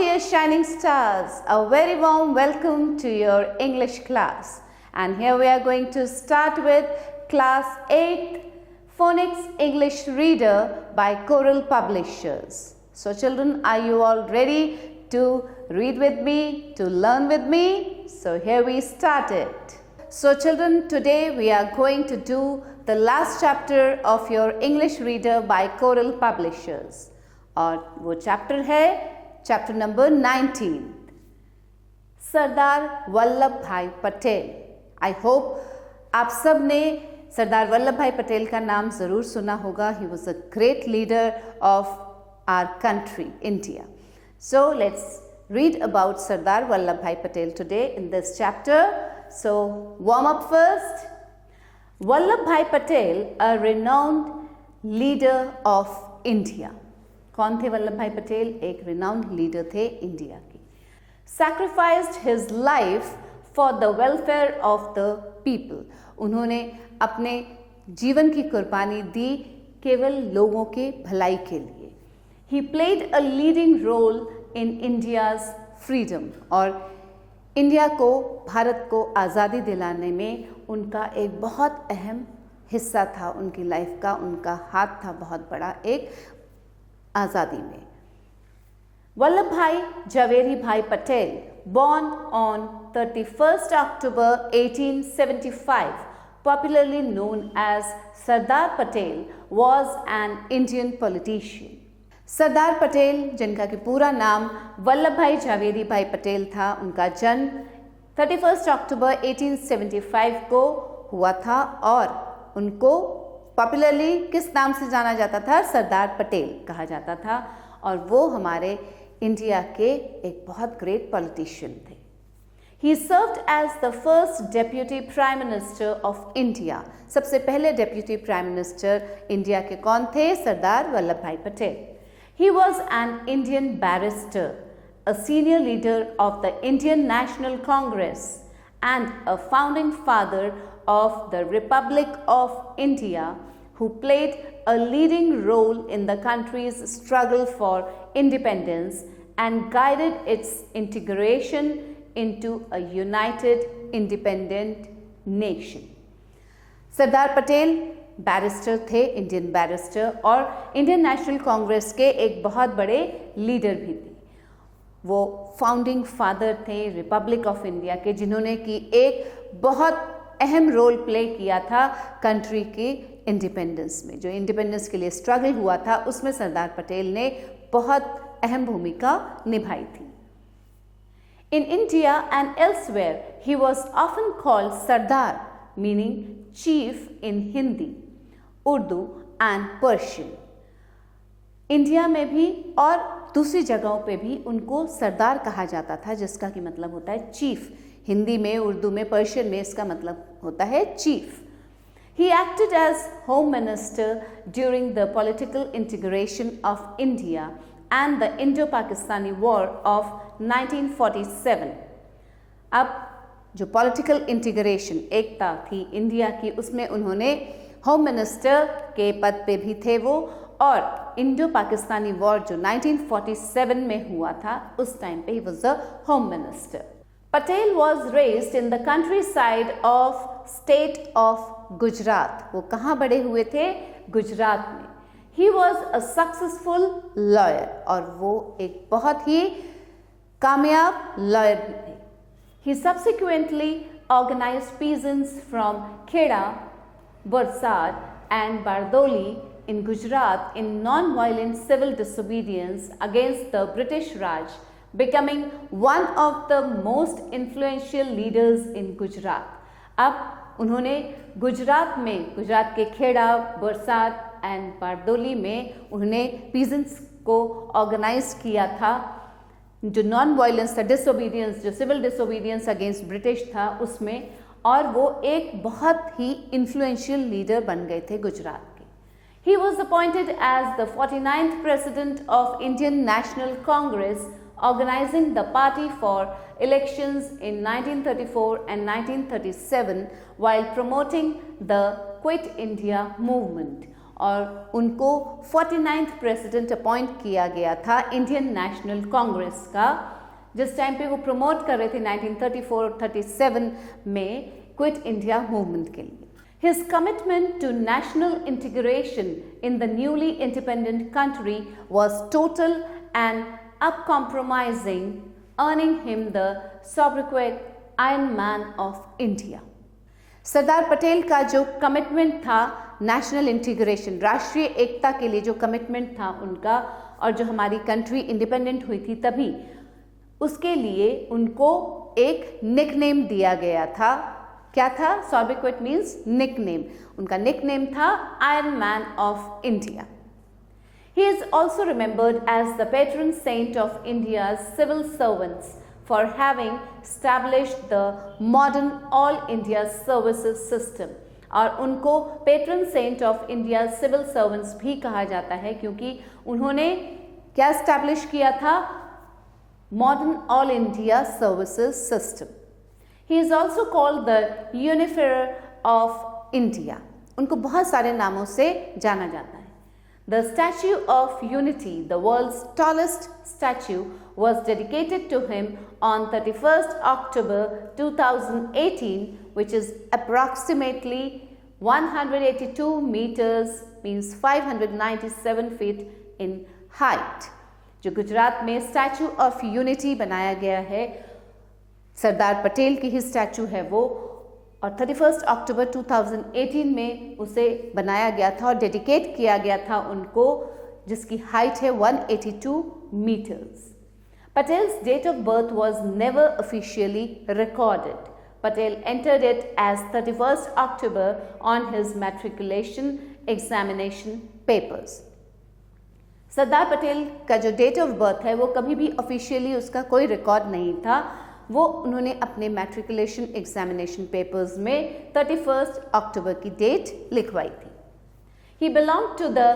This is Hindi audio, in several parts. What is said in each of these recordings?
dear shining stars, a very warm welcome to your English class. And here we are going to start with class 8 Phonics English Reader by Coral Publishers. So children, are you all ready to read with me, to learn with me? So here we start it. So children, today we are going to do the last chapter of your English Reader by Coral Publishers. और वो चैप्टर है चैप्टर नंबर 19, सरदार वल्लभ भाई पटेल. आई होप आप सब ने सरदार वल्लभ भाई पटेल का नाम ज़रूर सुना होगा. He was a great leader of our country India. So let's read about Sardar Vallabhbhai Patel today in this chapter. So warm up first. Vallabhbhai Patel, a renowned leader of India. कौन थे वल्लभ भाई पटेल? एक renowned leader थे इंडिया के. Sacrificed his life for the welfare of the people. उन्होंने अपने जीवन की कुर्बानी दी केवल लोगों के भलाई के लिए. He played a leading role in India's freedom. और इंडिया को, भारत को आज़ादी दिलाने में उनका एक बहुत अहम हिस्सा था. उनकी लाइफ का उनका हाथ था बहुत बड़ा एक आज़ादी में. वल्लभ भाई जवेरी भाई Patel, born on 31st October 1875, popularly known as Sardar Patel, was an Indian politician. Sardar Patel, जिनका कि पूरा नाम वल्लभ भाई जवेरी भाई पटेल था, उनका जन्म 31 अक्टूबर 1875 को हुआ था और उनको पॉपुलरली किस नाम से जाना जाता था? सरदार पटेल कहा जाता था. और वो हमारे इंडिया के एक बहुत ग्रेट पॉलिटिशियन थे. He served as the first deputy prime minister of India. सबसे पहले डेप्यूटी प्राइम मिनिस्टर इंडिया के कौन थे? सरदार वल्लभ भाई Patel. He was an Indian barrister, a senior leader of the Indian National Congress, and a founding father of the Republic of India, who played a leading role in the country's struggle for independence and guided its integration into a united, independent nation. Sardar Patel barrister थे, इंडियन बैरिस्टर, और इंडियन नेशनल कांग्रेस के एक बहुत बड़े लीडर भी थे. वो फाउंडिंग फादर थे रिपब्लिक ऑफ इंडिया के, जिन्होंने कि एक बहुत अहम रोल प्ले किया था कंट्री की इंडिपेंडेंस में. जो इंडिपेंडेंस के लिए स्ट्रगल हुआ था उसमें सरदार पटेल ने बहुत अहम भूमिका निभाई थी. In India and elsewhere he was often called Sardar, meaning chief in Hindi, Urdu and Persian. India में भी और दूसरी जगहों पे भी उनको सरदार कहा जाता था, जिसका कि मतलब होता है चीफ. हिंदी में, उर्दू में, पर्शियन में इसका मतलब होता है chief. He acted as Home Minister during the political integration of India and the Indo-Pakistani War of 1947. अब जो पॉलिटिकल इंटीग्रेशन, एकता थी इंडिया की, उसमें उन्होंने होम मिनिस्टर के पद पे भी थे वो, और इंडो पाकिस्तानी वॉर जो 1947 में हुआ था उस टाइम पे he was the home minister. Patel was raised in the country side of state of Gujarat. वो कहाँ बड़े हुए थे? गुजरात में. ही वॉज अ सक्सेसफुल लॉयर, और वो एक बहुत ही कामयाब लॉयर भी थे. He subsequently organized peasants from Kheda, Valsad and Bardoli in Gujarat in non-violent civil disobedience against the British Raj, becoming one of the most influential leaders in Gujarat. अब उन्होंने गुजरात में, गुजरात के खेड़ा, बरसात एंड बारदोली में उन्होंने पीजेंट्स को ऑर्गेनाइज किया था. जो नॉन वायलेंस था, डिसोबीडियंस, जो सिविल डिसोबीडियंस अगेंस्ट ब्रिटिश था उसमें, और वो एक बहुत ही इन्फ्लुएंशियल लीडर बन गए थे गुजरात के. He was appointed as the 49th president of Indian National Congress, organizing the party for elections in 1934 and 1937 while promoting the Quit India movement. और उनको 49th प्रेसिडेंट अपॉइंट किया गया था इंडियन नेशनल कांग्रेस का, जिस टाइम पे वो प्रमोट कर रहे थे 1934-37 में क्विट इंडिया मूवमेंट के लिए. His commitment to national integration in the newly independent country was total and uncompromising, earning him the sobriquet Iron Man of India. Sardar Patel का जो कमिटमेंट था नेशनल इंटीग्रेशन, राष्ट्रीय एकता के लिए जो कमिटमेंट था उनका, और जो हमारी कंट्री इंडिपेंडेंट हुई थी तभी, उसके लिए उनको एक निकनेम दिया गया था. क्या था? सॉब्रिक्वेट मीन्स निकनेम. उनका निकनेम था iron man of India. He is also remembered as the patron saint of India's civil servants for having established the modern all India services system. और उनको patron saint of India civil servants भी कहा जाता है क्योंकि उन्होंने क्या स्टैब्लिश किया था? Modern all India services system. He is also called the Unifier of India. उनको बहुत सारे नामों से जाना जाता है. The Statue of Unity, the world's tallest statue, was dedicated to him on 31st October 2018, which is approximately 182 meters, means 597 feet in height. जो गुजरात में स्टैचू ऑफ यूनिटी बनाया गया है, सरदार पटेल की ही स्टैचू है वो, और 31 अक्टूबर 2018 में उसे बनाया गया था और डेडिकेट किया गया था उनको, जिसकी हाइट है 182 metres. Patel's date of birth was never officially recorded. Patel entered it as 31st October on his matriculation examination papers. Sardar Patel का जो डेट ऑफ बर्थ है वो कभी भी ऑफिशियली उसका कोई रिकॉर्ड नहीं था. वो उन्होंने अपने मैट्रिकुलेशन एग्जामिनेशन पेपर्स में 31 अक्टूबर की डेट लिखवाई थी. He belonged to the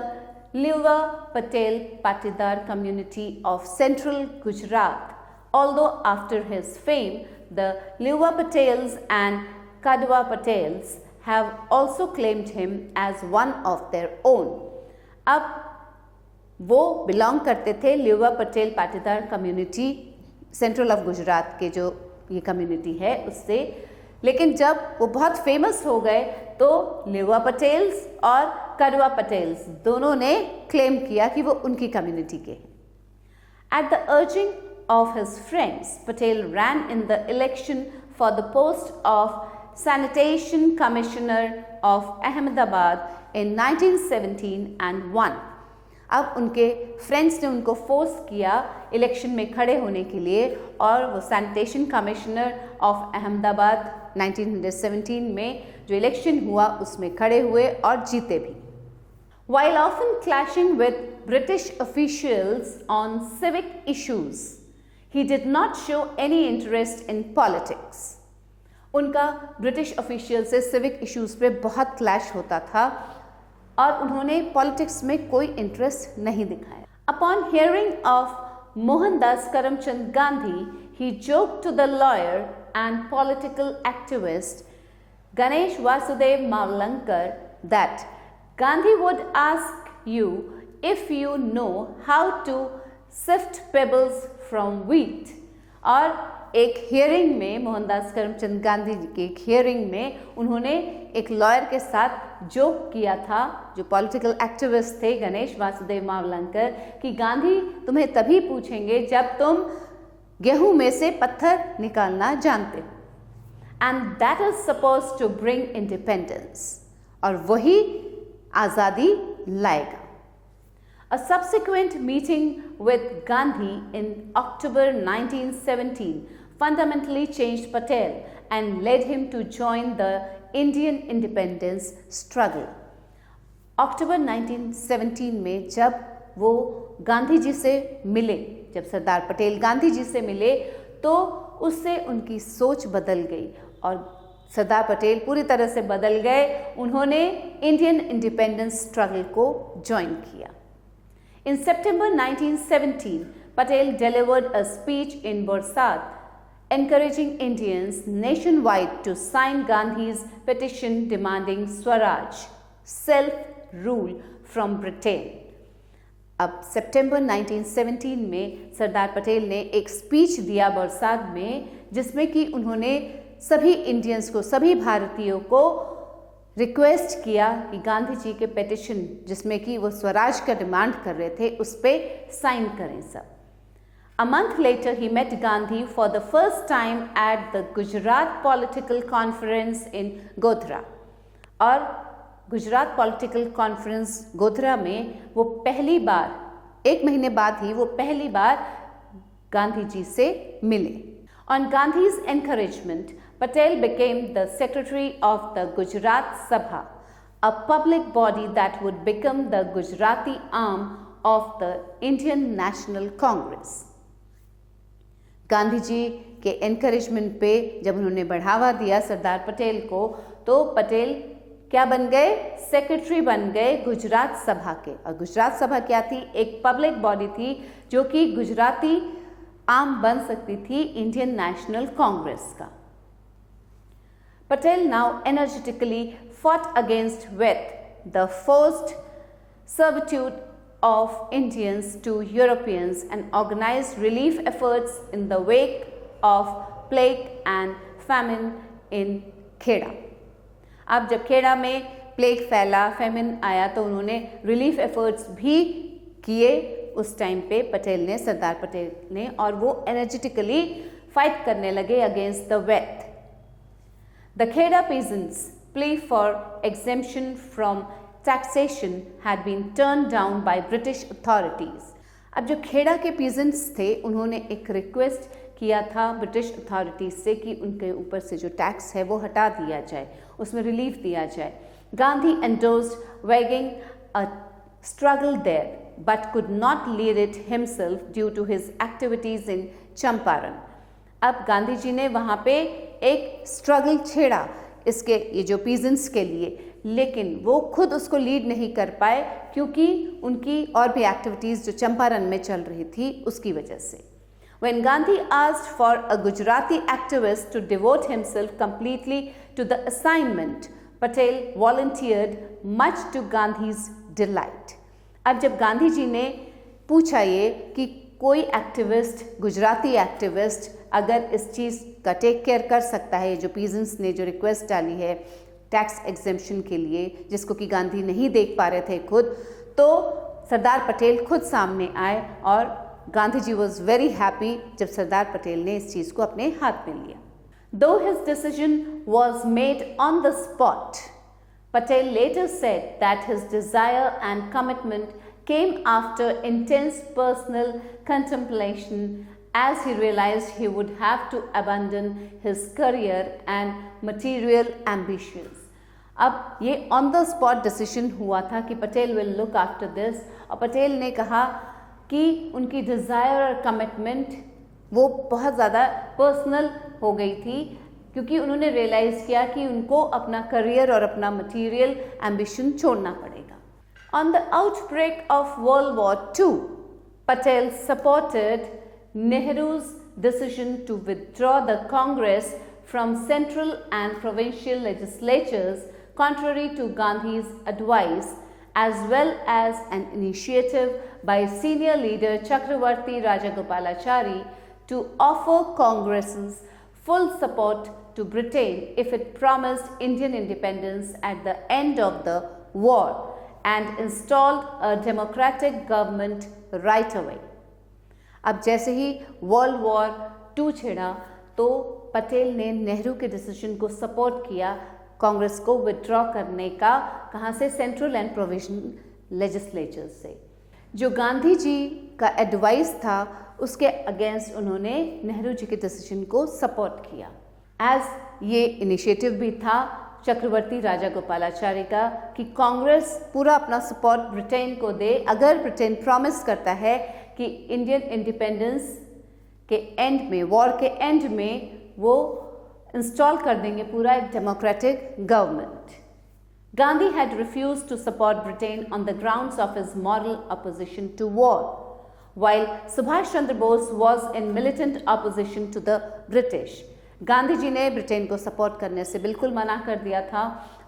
Liuva Patel Patidar community of central Gujarat. Although after his fame, the Liuva Patels and Kadwa Patels have also claimed him as one of their own. अब वो बिलोंग करते थे Leuva Patel Patidar community, central of Gujarat के जो ये कम्युनिटी है उससे, लेकिन जब वो बहुत फेमस हो गए तो लिउवा पटेल्स और कड़वा पटेल्स दोनों ने क्लेम किया कि वो उनकी कम्युनिटी के हैं. At the urging of his friends, Patel ran in the election for the post of sanitation commissioner of Ahmedabad in 1917 and won. अब उनके फ्रेंड्स ने उनको फोर्स किया इलेक्शन में खड़े होने के लिए और वो सैनिटेशन कमिश्नर ऑफ अहमदाबाद 1917 में जो इलेक्शन हुआ उसमें खड़े हुए और जीते भी. While often clashing with British officials on civic issues, he did not show any interest in politics. उनका ब्रिटिश ऑफिशियल से सिविक इश्यूज पे बहुत क्लैश होता था और उन्होंने पॉलिटिक्स में कोई इंटरेस्ट नहीं दिखाया. Upon hearing of Mohandas Karamchand Gandhi, he joked to the lawyer and political activist Ganesh Vasudev Mavlankar that Gandhi would ask you if you know how to sift pebbles from wheat. और एक हियरिंग में, मोहनदास करमचंद गांधी जी की एक हियरिंग में उन्होंने एक लॉयर के साथ जोक किया था, जो पॉलिटिकल एक्टिविस्ट थे गणेश वासुदेव मावलंकर, कि गांधी तुम्हें तभी पूछेंगे जब तुम गेहूं में से पत्थर निकालना जानते हो. And that is suppose to bring independence, और वही आज़ादी लाएगा. A subsequent meeting with Gandhi in October 1917 fundamentally changed Patel and led him to join the Indian independence struggle. अक्टूबर 1917 में जब वो गांधी जी से मिले, जब सरदार पटेल गांधी जी से मिले तो उससे उनकी सोच बदल गई और सरदार पटेल पूरी तरह से बदल गए. उन्होंने इंडियन इंडिपेंडेंस स्ट्रगल को ज्वाइन किया. In September 1917, Patel delivered a speech in Borsad, encouraging Indians nationwide to sign Gandhi's petition demanding Swaraj, self-rule, from Britain. अब सितंबर 1917 में सरदार पटेल ने एक स्पीच दिया बरसात में, जिसमें कि उन्होंने सभी इंडियंस को, सभी भारतीयों को रिक्वेस्ट किया कि गांधी जी के पेटिशन, जिसमें कि वो स्वराज का डिमांड कर रहे थे, उस पर साइन करें सब। A month later, he met Gandhi for the first time at the Gujarat Political Conference in Godhra. और गुजरात पॉलिटिकल कॉन्फ्रेंस गोधरा में वो पहली बार, एक महीने बाद ही वो पहली बार गांधी जी से मिले। On Gandhi's encouragement, Patel became the secretary of the Gujarat Sabha, a public body that would become the Gujarati arm of the Indian National Congress. Gandhi ji के एनकरेजमेंट पे जब उन्होंने बढ़ावा दिया सरदार पटेल को, तो पटेल क्या बन गए? सेक्रेटरी बन गए गुजरात सभा के। और गुजरात सभा क्या थी? एक पब्लिक बॉडी थी जो कि गुजराती आम बन सकती थी इंडियन नेशनल कांग्रेस का। Patel now energetically fought against with the forced servitude of Indians to Europeans and organized relief efforts in the wake of plague and famine in Kheda. अब जब खेड़ा में प्लेग फैला, फेमिन आया, तो उन्होंने रिलीफ एफर्ट्स भी किए उस टाइम पे पटेल ने, सरदार पटेल ने, और वो एनर्जेटिकली फाइट करने लगे अगेंस्ट द वेथ। The Kheda peasants plea for exemption from taxation had been turned down by British authorities. अब जो खेड़ा के पीजेंट्स थे, उन्होंने एक रिक्वेस्ट किया था ब्रिटिश अथॉरिटीज से कि उनके ऊपर से जो टैक्स है वो हटा दिया जाए, उसमें रिलीफ दिया जाए। Gandhi endorsed waging a struggle there but could not lead it himself due to his activities in Champaran. अब गांधी जी ने वहाँ पे एक स्ट्रगल छेड़ा इसके, ये जो पीजेंट्स के लिए, लेकिन वो खुद उसको लीड नहीं कर पाए क्योंकि उनकी और भी एक्टिविटीज़ जो चंपारण में चल रही थी उसकी वजह से। When Gandhi asked for a Gujarati activist to devote himself completely to the assignment, Patel volunteered, much to Gandhi's delight. अब जब गांधी जी ने पूछा ये कि कोई एक्टिविस्ट, गुजराती एक्टिविस्ट अगर इस चीज़ का टेक केयर कर सकता है, जो पीजेंट्स ने जो रिक्वेस्ट डाली है टैक्स एग्जेम्पशन के लिए, जिसको कि गांधी नहीं देख पा रहे थे खुद, तो सरदार पटेल खुद सामने आए और Gandhi ji was very happy जब सरदार पटेल ने इस चीज़ को अपने हाथ में लिया। Though his decision was made on the spot, Patel later said that his desire and commitment came after intense personal contemplation, as he realized he would have to abandon his career and material ambitions. अब ये ऑन द स्पॉट डिसीजन हुआ था कि Patel will look after this, और पटेल ने कहा कि उनकी डिज़ायर और कमिटमेंट वो बहुत ज़्यादा पर्सनल हो गई थी, क्योंकि उन्होंने रियलाइज़ किया कि उनको अपना करियर और अपना मटीरियल एम्बिशन छोड़ना पड़ेगा। On the outbreak of world war II, Patel supported Nehru's decision to withdraw the Congress from central and provincial legislatures, contrary to Gandhi's advice, as well as an initiative by senior leader Chakravarti Rajagopalachari to offer Congresses full support to Britain if it promised Indian independence at the end of the war and installed a democratic government right away. अब जैसे ही वर्ल्ड वॉर II छिड़ा, तो पटेल ने नेहरू के डिसीजन को सपोर्ट किया कांग्रेस को विथड्रॉ करने का। कहाँ से? सेंट्रल एंड प्रोविजनल लेजिस्लेचर से। जो गांधी जी का एडवाइस था उसके अगेंस्ट उन्होंने नेहरू जी के डिसीजन को सपोर्ट किया। एज ये इनिशिएटिव भी था चक्रवर्ती राजागोपालाचारी का कि कांग्रेस पूरा अपना सपोर्ट ब्रिटेन को दे अगर ब्रिटेन प्रॉमिस करता है कि इंडियन इंडिपेंडेंस के एंड में, वॉर के एंड में वो इंस्टॉल कर देंगे पूरा एक democratic government. Gandhi had refused to support Britain on the grounds of his moral opposition to war, while Subhash Chandra Bose was in militant opposition to the British. Gandhi ji ने ब्रिटेन को सपोर्ट करने से बिल्कुल मना कर दिया था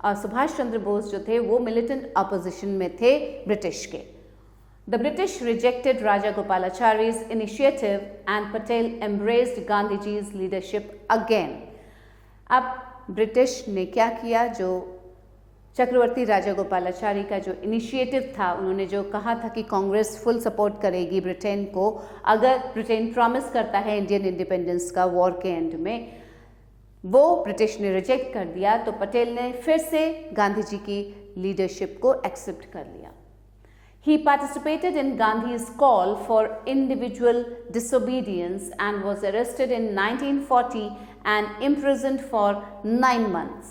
और सुभाष चंद्र बोस जो थे वो मिलिटेंट अपोजिशन में थे ब्रिटिश के। The British rejected Rajagopalachari's initiative and Patel embraced Gandhiji's leadership again. अब ब्रिटिश ने क्या किया, जो चक्रवर्ती राजागोपालाचारी का जो इनिशिएटिव था, उन्होंने जो कहा था कि कांग्रेस फुल सपोर्ट करेगी ब्रिटेन को अगर ब्रिटेन प्रॉमिस करता है इंडियन इंडिपेंडेंस का वॉर के एंड में, वो ब्रिटिश ने रिजेक्ट कर दिया। तो पटेल ने फिर से गांधी जी की लीडरशिप को एक्सेप्ट कर लिया। He participated in Gandhi's call for individual disobedience and was arrested in 1940 and imprisoned for 9 months.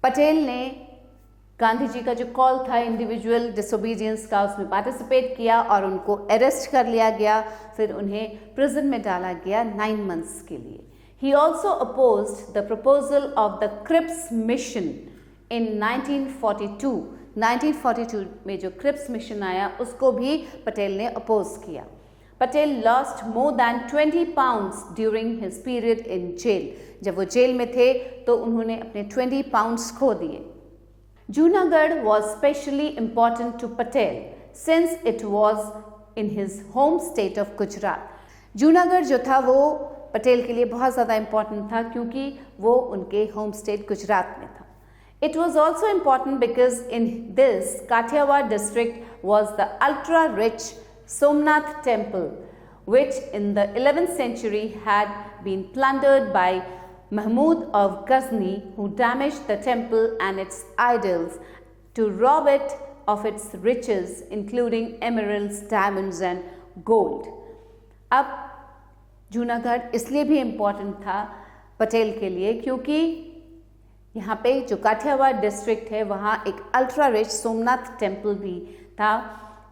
Patel ने गांधी जी का जो कॉल था इंडिविजुअल डिसोबीडियंस का, उसमें पार्टिसिपेट किया और उनको अरेस्ट कर लिया गया, फिर उन्हें प्रिजन में डाला गया 9 months के लिए। He also opposed the proposal of the Cripps Mission in 1942. 1942 में जो क्रिप्स मिशन आया उसको भी पटेल ने अपोज किया। Patel lost more than 20 pounds during his period in jail. जब वो जेल में थे तो उन्होंने अपने 20 pounds खो दिए। Junagadh was specially important to Patel since it was in his home state of Gujarat. Junagadh जो था वो पटेल के लिए बहुत ज़्यादा इम्पॉर्टेंट था क्योंकि वो उनके होम स्टेट गुजरात में था। It was also important because in this Kathiawar district was the ultra-rich Somnath temple, which in the 11th century had been plundered by Mahmud of Ghazni, who damaged the temple and its idols to rob it of its riches, including emeralds, diamonds and gold. अब जूनागढ़ इसलिए भी इम्पॉर्टेंट था पटेल के लिए क्योंकि यहाँ पे जो काठियावाड़ डिस्ट्रिक्ट है वहाँ एक अल्ट्रा रिच सोमनाथ टेम्पल भी था,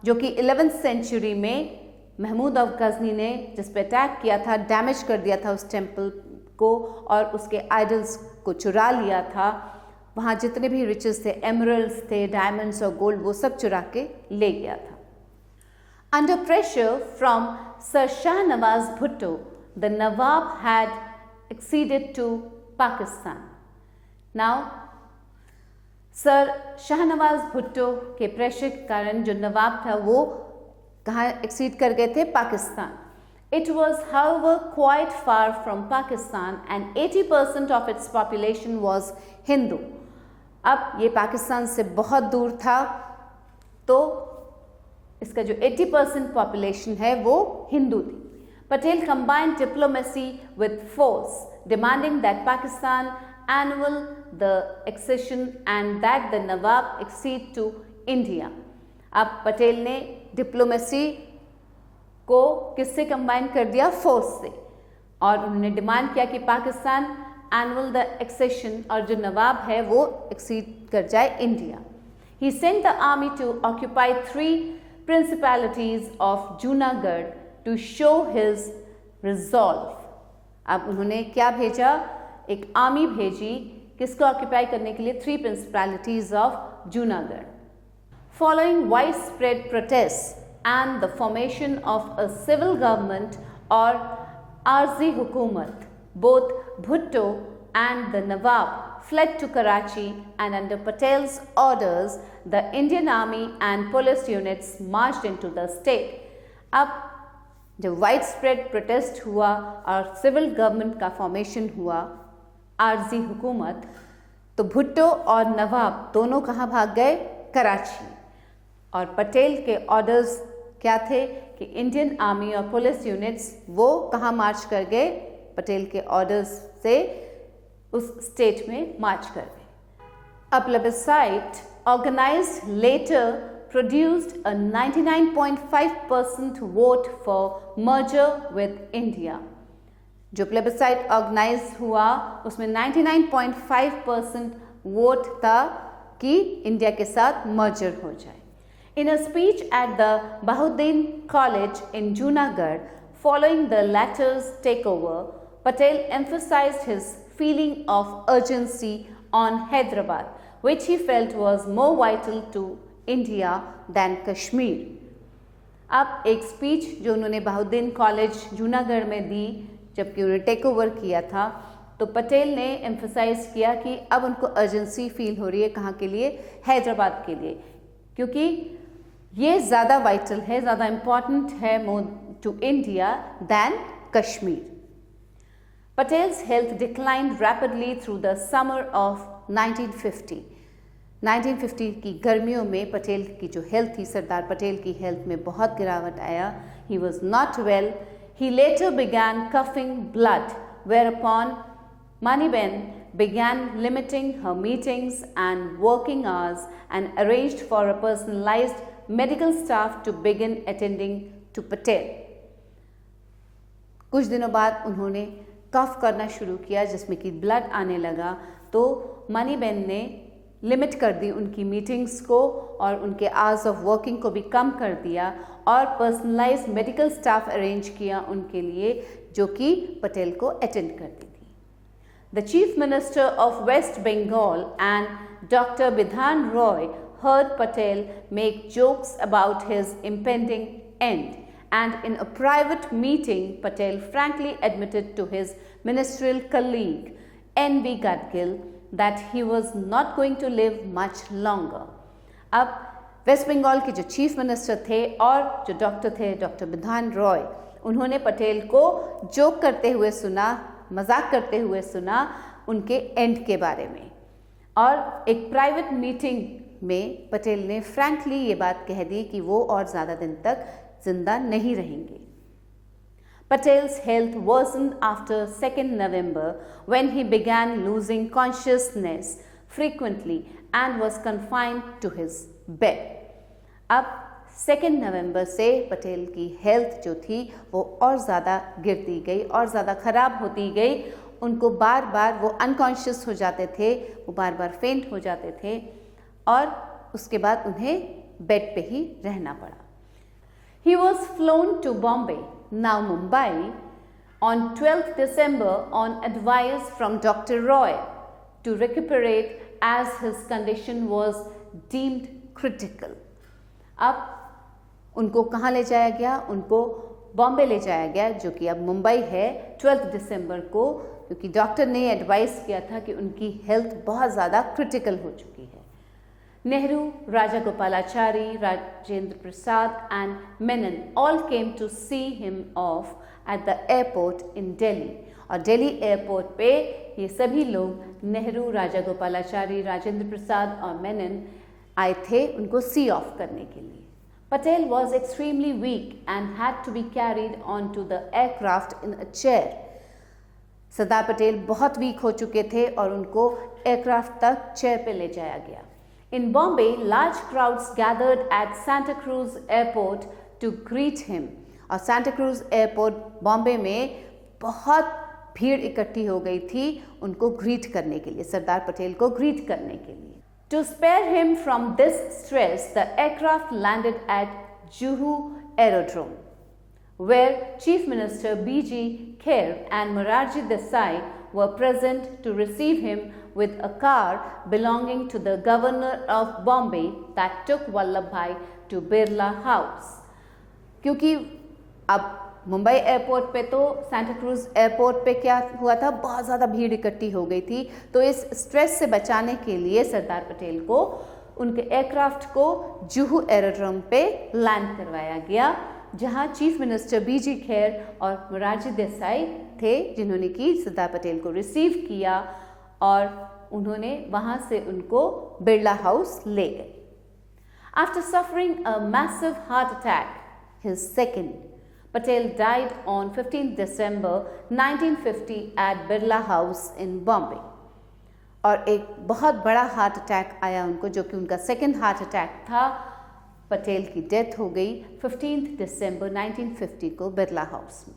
जो कि 11th सेंचुरी में महमूद ऑफ गजनी ने जिस पे अटैक किया था, डैमेज कर दिया था उस टेम्पल को और उसके आइडल्स को चुरा लिया था। वहाँ जितने भी रिचेस थे, एमरल्ड्स थे, डायमंड्स और गोल्ड, वो सब चुरा के ले गया था। Under pressure from sir Shah Nawaz Bhutto, the nawab had acceded to Pakistan. Now sir Shahnawaz Bhutto के प्रेशर के कारण जो नवाब था वो कहाँ एक्सीड कर गए थे? Pakistan. It was however quite far from Pakistan and 80% of its population was Hindu. अब ये पाकिस्तान से बहुत दूर था तो इसका जो 80% पॉपुलेशन है वो हिंदू थी। Patel combined diplomacy with force, demanding that Pakistan annul the accession and that the Nawab accede to India. अब पटेल ने डिप्लोमेसी को किससे कंबाइन कर दिया? फोर्स से, और उन्होंने डिमांड किया कि पाकिस्तान एनुअल द एक्सेशन और जो नवाब है वो एक्सीड कर जाए India. He sent the army to occupy 3 principalities of Junagadh to show his resolve. अब उन्होंने क्या भेजा? एक आर्मी भेजी किसको ऑक्यूपाई करने के लिए? 3 principalities of Junagadh. Following widespread protest and the formation of a civil government और Aarzi Hukumat, both Bhutto and the nawab fled to Karachi and under Patel's orders the Indian army and police units marched into the state. अब जब वाइड स्प्रेड प्रोटेस्ट हुआ और सिविल गवर्नमेंट का फॉर्मेशन हुआ, आर्जी हुकूमत, तो भुट्टो और नवाब दोनों कहाँ भाग गए? कराची। और पटेल के ऑर्डर्स क्या थे कि इंडियन आर्मी और पुलिस यूनिट्स वो कहाँ मार्च कर गए? पटेल के ऑर्डर्स से उस स्टेट में मार्च कर गए। A plebiscite organized later produced a 99.5% vote for merger with India. जो प्लेबिसाइट ऑर्गेनाइज हुआ उसमें 99.5% वोट था कि इंडिया के साथ मर्जर हो जाए। In a speech at the Bahauddin college in Junagadh following the latter's takeover, Patel emphasized his feeling of urgency on Hyderabad, which he felt was more vital to India than Kashmir. अब एक स्पीच जो उन्होंने बहाउद्दीन कॉलेज जूनागढ़ में दी जबकि उन्होंने टेक ओवर किया था, तो पटेल ने एम्फसाइज किया कि अब उनको अर्जेंसी फील हो रही है, कहाँ के लिए? हैदराबाद के लिए, क्योंकि ये ज़्यादा वाइटल है, ज़्यादा इम्पॉर्टेंट है to India than Kashmir. Patel's health declined rapidly through the summer of 1950. 1950 की गर्मियों में पटेल की जो हेल्थ थी, सरदार पटेल की हेल्थ में बहुत गिरावट आया. He was not well. He later began coughing blood, whereupon Maniben began limiting her meetings and working hours and arranged for a personalized medical staff to begin attending to Patel. कुछ दिनों बाद उन्होंने कफ करना शुरू किया जिसमें कि ब्लड आने लगा, तो मनीबेन ने लिमिट कर दी उनकी मीटिंग्स को और उनके आवर्स ऑफ वर्किंग को भी कम कर दिया और पर्सनलाइज्ड मेडिकल स्टाफ अरेंज किया उनके लिए, जो कि पटेल को अटेंड करती थी. The chief minister of West Bengal and doctor Bidhan Roy heard Patel make jokes about his impending end, and in a private meeting Patel frankly admitted to his ministerial colleague N.B. Gadgil that he was not going to live much longer. अब वेस्ट बंगाल के जो चीफ मिनिस्टर थे और जो डॉक्टर थे, डॉक्टर बिधान रॉय, उन्होंने पटेल को जोक करते हुए सुना, मजाक करते हुए सुना उनके एंड के बारे में, और एक प्राइवेट मीटिंग में पटेल ने फ्रैंकली ये बात कह दी कि वो और ज़्यादा दिन तक जिंदा नहीं रहेंगे. Patel's health worsened after 2nd November when he began losing consciousness frequently and was confined to his bed. अब 2nd नवंबर से पटेल की हेल्थ जो थी वो और ज़्यादा गिरती गई और ज़्यादा ख़राब होती गई. उनको बार बार वो अनकॉन्शियस हो जाते थे, वो बार बार फेंट हो जाते थे और उसके बाद उन्हें बेड पे ही रहना पड़ा. He was flown to Bombay, now Mumbai, on 12th December on advice from Dr. Roy to recuperate as his condition was deemed critical. अब उनको कहाँ ले जाया गया? उनको बॉम्बे ले जाया गया, जो कि अब मुंबई है, 12 दिसंबर को, क्योंकि डॉक्टर ने एडवाइस किया था कि उनकी हेल्थ बहुत ज़्यादा क्रिटिकल हो चुकी है. Nehru, Rajagopalachari, Rajendra Prasad and Menon all came to see him off at the airport in Delhi. और दिल्ली एयरपोर्ट पे ये सभी लोग नेहरू, राजागोपालाचारी, राजेंद्र प्रसाद और मेनन आए थे उनको सी ऑफ करने के लिए. Patel was extremely weak and had to be carried onto the aircraft in a chair. Sardar Patel बहुत वीक हो चुके थे और उनको एयरक्राफ्ट तक चेयर पे ले जाया गया. In Bombay, large crowds gathered at Santa Cruz Airport to greet him. और Santa Cruz Airport बॉम्बे में बहुत भीड़ इकट्ठी हो गई थी उनको ग्रीट करने के लिए, सरदार पटेल को ग्रीट करने के लिए. To spare him from this stress, the aircraft landed at Juhu Aerodrome, where Chief Minister B.G. Kher and Morarji Desai were present to receive him with a car belonging to the governor of Bombay that took Vallabhbhai to Birla House. क्योंकि अब मुंबई एयरपोर्ट पे तो सांता क्रूज एयरपोर्ट पे क्या हुआ था, बहुत ज़्यादा भीड़ इकट्ठी हो गई थी, तो इस स्ट्रेस से बचाने के लिए सरदार पटेल को उनके एयरक्राफ्ट को जुहू एरोड्रोम पे लैंड करवाया गया, जहां चीफ मिनिस्टर B.G. खेर और मोरारजी देसाई थे, जिन्होंने कि सरदार पटेल को रिसीव किया और उन्होंने वहां से उनको बिरला हाउस ले गए. After suffering a massive heart attack, his second, Patel died on 15th December 1950 at Birla House in Bombay. और एक बहुत बड़ा हार्ट अटैक आया उनको, जो कि उनका सेकेंड हार्ट अटैक था. पटेल की डेथ हो गई 15th December 1950 को बिरला हाउस में.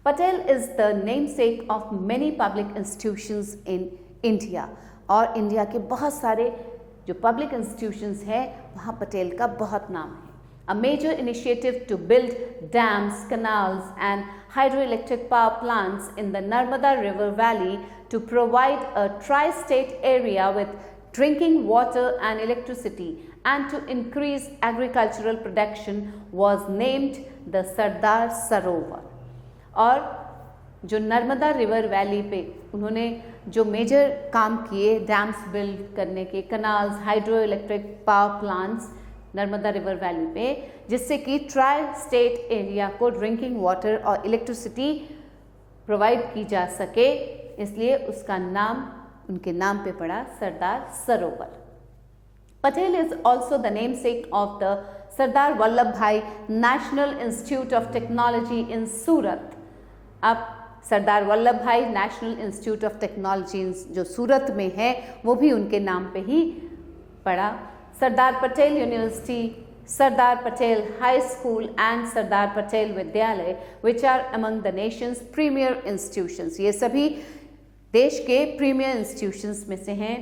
Patel is the namesake of many public institutions in India. और इंडिया के बहुत सारे जो पब्लिक इंस्टीट्यूशंस हैं वहाँ पटेल का बहुत नाम है. A major initiative to build dams, canals and hydroelectric power plants in the Narmada River Valley to provide a tri-state area with drinking water and electricity and to increase agricultural production was named the Sardar Sarovar. और जो नर्मदा रिवर वैली पे उन्होंने जो मेजर काम किए, डैम्स बिल्ड करने के, canals, hydro electric power plants Narmada river valley पे, जिससे कि ट्राई स्टेट एरिया को ड्रिंकिंग वाटर और इलेक्ट्रिसिटी प्रोवाइड की जा सके, इसलिए उसका नाम उनके नाम पे पड़ा Sardar Sarovar. Patel is also the namesake of the Sardar Vallabhbhai National Institute of Technology in Surat. अब सरदार वल्लभ भाई नेशनल इंस्टीट्यूट ऑफ टेक्नोलॉजी जो सूरत में है वो भी उनके नाम पे ही पड़ा। Sardar Patel university, Sardar Patel high school and Sardar Patel Vidyalaya which are among the nation's premier institutions, ये सभी देश के प्रीमियर इंस्टीट्यूशंस में से हैं।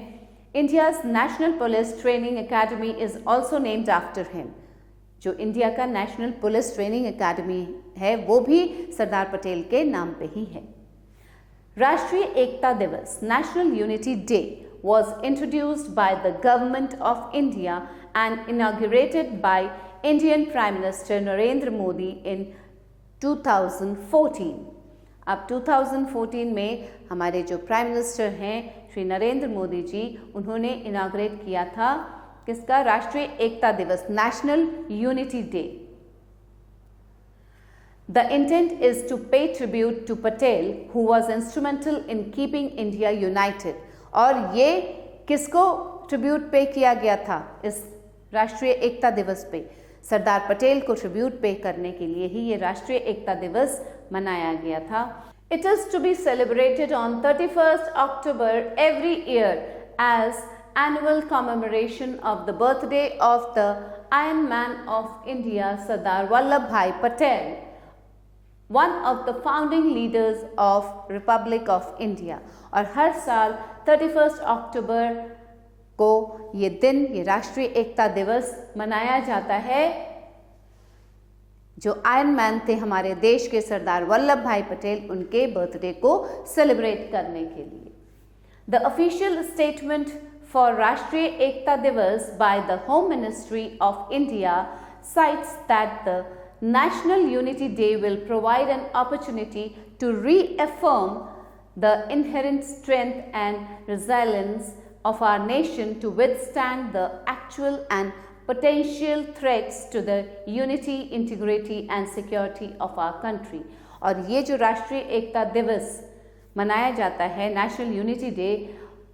India's national police training academy is also named after him. जो इंडिया का नेशनल पुलिस ट्रेनिंग एकेडमी है वो भी सरदार पटेल के नाम पे ही है। राष्ट्रीय एकता दिवस, national unity day, was introduced by the government of India and inaugurated by Indian Prime Minister Narendra Modi in 2014. अब 2014 में हमारे जो प्राइम मिनिस्टर हैं श्री नरेंद्र मोदी जी, उन्होंने इनाग्रेट किया था किसका? राष्ट्रीय एकता दिवस, national unity day. The intent is to pay tribute to Patel, who was instrumental in keeping India united. और ये किसको ट्रिब्यूट पे किया गया था इस राष्ट्रीय एकता दिवस पे? सरदार पटेल को ट्रिब्यूट पे करने के लिए ही ये राष्ट्रीय एकता दिवस मनाया गया था। It is to be celebrated on 31st October every year as annual commemoration of the birthday of the Iron Man of India, Sardar Vallabhbhai Patel, one of the founding leaders of Republic of India। और हर साल 31 अक्टूबर को ये दिन, ये राष्ट्रीय एकता दिवस मनाया जाता है जो आयरन मैन थे हमारे देश के सरदार वल्लभ भाई पटेल, उनके बर्थडे को सेलिब्रेट करने के लिए। द ऑफिशियल स्टेटमेंट फॉर राष्ट्रीय एकता दिवस by the home ministry of India cites that the National Unity Day will provide an opportunity to reaffirm the inherent strength and resilience of our nation to withstand the actual and potential threats to the unity, integrity and security of our country। और ये जो राष्ट्रीय एकता दिवस मनाया जाता है, नेशनल यूनिटी डे,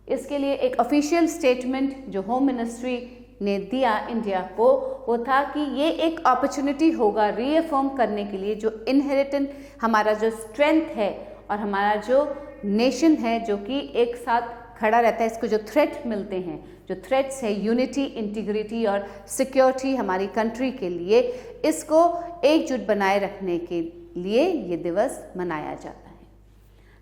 इसके लिए एक ऑफिशियल स्टेटमेंट जो होम मिनिस्ट्री ने दिया इंडिया को, वो था कि ये एक अपॉर्चुनिटी होगा रीअफर्म करने के लिए जो इनहेरिटेंट हमारा जो स्ट्रेंथ है और हमारा जो नेशन है जो कि एक साथ खड़ा रहता है, इसको जो थ्रेट मिलते हैं, जो थ्रेट्स है यूनिटी, इंटीग्रिटी और सिक्योरिटी हमारी कंट्री के लिए, इसको एकजुट बनाए रखने के लिए ये दिवस मनाया जाता है।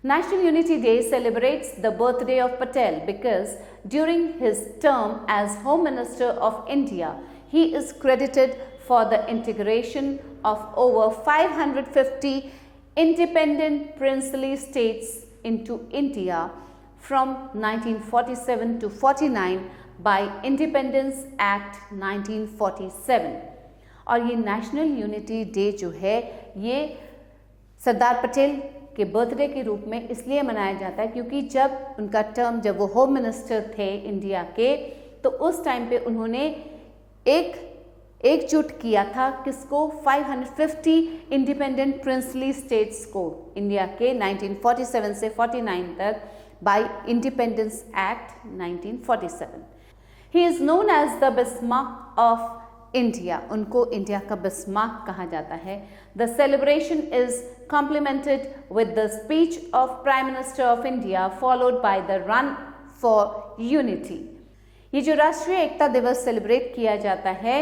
National Unity Day celebrates the birthday of Patel because during his term as Home Minister of India, he is credited for the integration of over 550 independent princely states into India from 1947 to 49 by Independence Act 1947। और ये नेशनल यूनिटी डे जो है ये सरदार पटेल के बर्थडे के रूप में इसलिए मनाया जाता है क्योंकि जब उनका टर्म, जब वो होम मिनिस्टर थे इंडिया के, तो उस टाइम पे उन्होंने एकजुट किया था किसको? 550 इंडिपेंडेंट प्रिंसली स्टेट्स को इंडिया के 1947 से 49 तक by independence act 1947। He is known as the Bismarck of India, उनको इंडिया का बिस्मार्क कहा जाता है। The celebration is complemented with the speech of prime minister of India followed by the run for unity. ये जो राष्ट्रीय एकता दिवस सेलिब्रेट किया जाता है,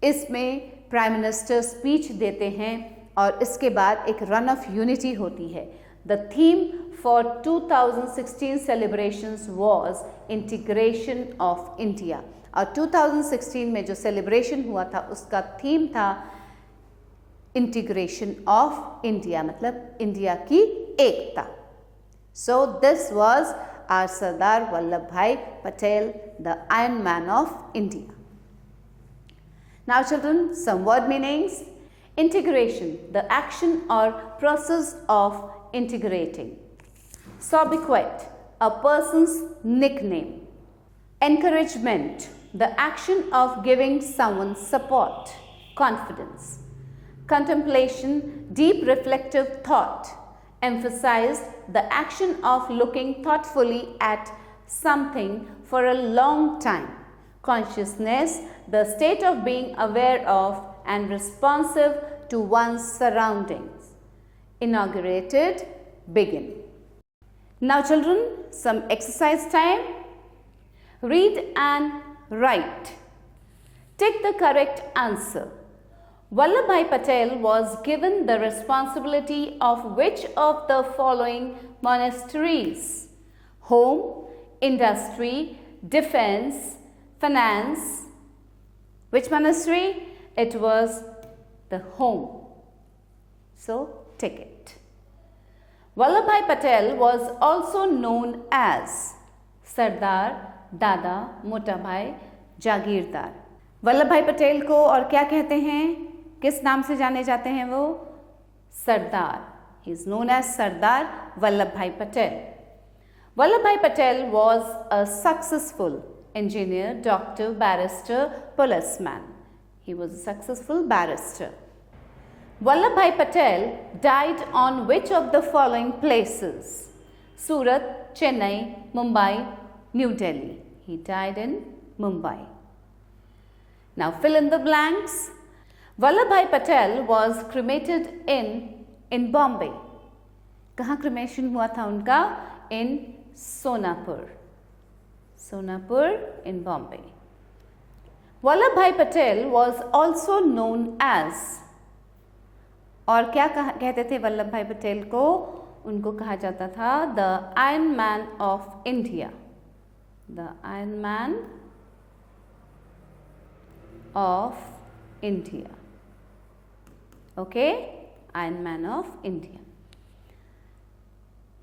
इसमें प्राइम मिनिस्टर स्पीच देते हैं और इसके बाद एक रन ऑफ यूनिटी होती है। The theme for 2016 celebrations was integration of India. और 2016 में जो सेलिब्रेशन हुआ था उसका थीम था इंटीग्रेशन ऑफ इंडिया, मतलब इंडिया की एकता। So this was our Sardar Vallabh भाई Patel, the iron man of India. Now children, some word meanings. Integration, the action or process of integrating. Sobriquet, a person's nickname. Encouragement, the action of giving someone support, confidence. Contemplation, deep reflective thought, emphasized the action of looking thoughtfully at something for a long time. Consciousness, the state of being aware of and responsive to one's surroundings. Inaugurated, begin. Now children, some exercise time. Read and write. Take the correct answer. Vallabhbhai Patel was given the responsibility of which of the following monasteries? Home, industry, defense, finance. Which monastery? It was the home. So, take it. Vallabhbhai Patel was also known as Sardar, Dada, Mota Bhai, Jagirdar. Vallabhbhai Patel को और क्या कहते हैं, किस नाम से जाने जाते हैं वो? सरदार. He is known as Sardar Vallabhbhai Patel. Vallabhbhai Patel was a successful engineer, doctor, barrister, policeman. He was a successful barrister. Vallabhbhai Patel died on which of the following places? Surat, Chennai, Mumbai, New Delhi. He died in Mumbai. Now fill in the blanks. Vallabhbhai Patel was cremated in Bombay. कहाँ cremation हुआ था उनका? In Sonapur. Sonapur in Bombay. Vallabhbhai Patel was also known as, और क्या कहते थे वल्लभभाई पटेल को? उनको कहा जाता था the Iron Man of India. The Iron Man of India. Okay, Iron Man of India.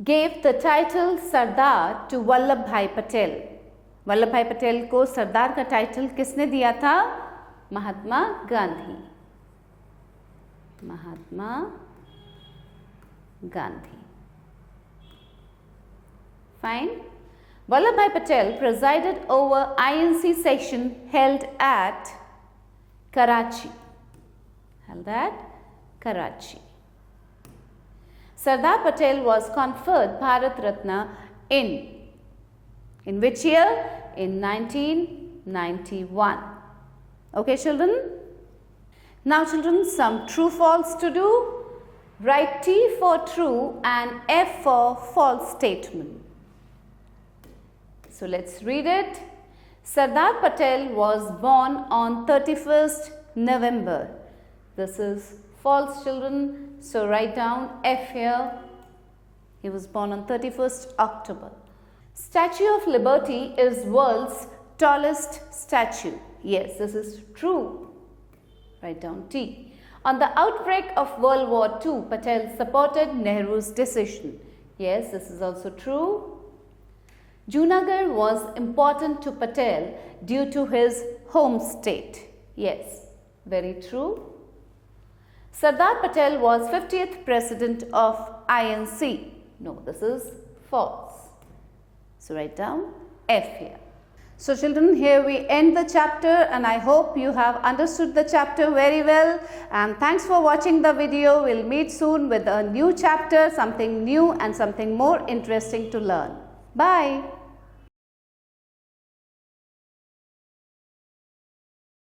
Gave the title Sardar to Vallabhbhai Patel. Vallabhbhai Patel को सरदार का टाइटल किसने दिया था? Mahatma Gandhi. Mahatma Gandhi. Fine. Vallabhbhai Patel presided over INC session held at Karachi. Held at Karachi. Sardar Patel was conferred Bharat Ratna in which year? In 1991. Okay, children? Now, children, some true false to do. Write T for true and F for false statement. So, let's read it. Sardar Patel was born on 31st November. This is false, children. So, write down F here. He was born on 31st October. Statue of Liberty is world's tallest statue. Yes, this is true. Write down T. On the outbreak of World War II, Patel supported Nehru's decision. Yes, this is also true. Junagadh was important to Patel due to his home state. Yes, very true. Sardar Patel was 50th president of INC. No, this is false. So, write down F here. So, children, here we end the chapter and I hope you have understood the chapter very well. And thanks for watching the video. We'll meet soon with a new chapter, something new and something more interesting to learn. Bye.